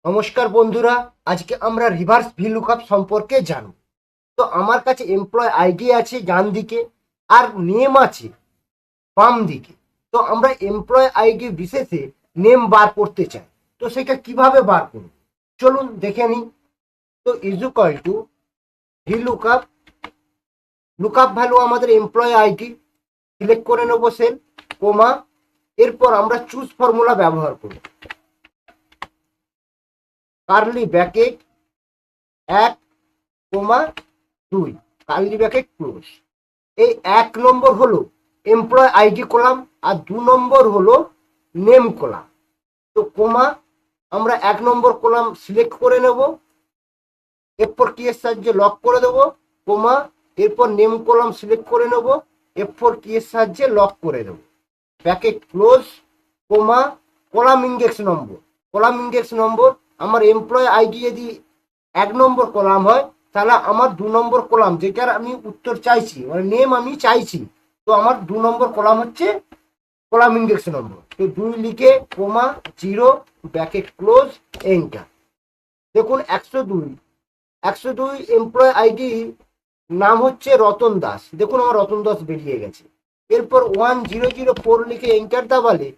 নমস্কার বন্ধুরা, আজকে আমরা রিভার্স ভিলুকআপ সম্পর্কে জানব। তো আমার কাছে এমপ্লয় আইডি আছে ডান দিকে আর নেম আছে বাম দিকে। তো আমরা এমপ্লয় আইডি বিশেষে নেম বার করতে চাই, তো সেটা কিভাবে বার করব চলুন দেখে নিই। তো is equal to VLOOKUP, lookup value আমাদের এমপ্লয় আইডি, সিলেক্ট করে নেব সেল, কোমা, এরপর আমরা চুজ ফর্মুলা ব্যবহার করব, curly bracket 1,2 curly bracket close. এই 1 নম্বর হলো এমপ্লয় আইডি কলাম আর 2 নম্বর হলো নেম কলাম। তো কোমা, আমরা 1 নম্বর কলাম সিলেক্ট করে নেব, এরপর কি এর সাহায্যে লক করে দেব, কোমা, এরপর নেম কলাম সিলেক্ট করে নেব, এরপর কি এর সাহায্যে লক করে দেব, bracket close, comma, column index number, column index number আমার এমপ্লয় আইডি যদি 1 নম্বর কলাম হয় তাহলে আমার 2 নম্বর কলাম যেটার আমি উত্তর চাইছি মানে নেম আমি চাইছি, তো আমার 2 নম্বর কলাম হচ্ছে কলাম ইন্ডেক্স নম্বর। তো 2 লিখে কোমা 0 ব্র্যাকেট ক্লোজ, এন্টার। দেখুন 102 এমপ্লয় আইডি নাম হচ্ছে রতন দাস, দেখুন আমার রতন দাস বেরিয়ে গেছে। এরপর 1004 লিখে এন্টার দাবালে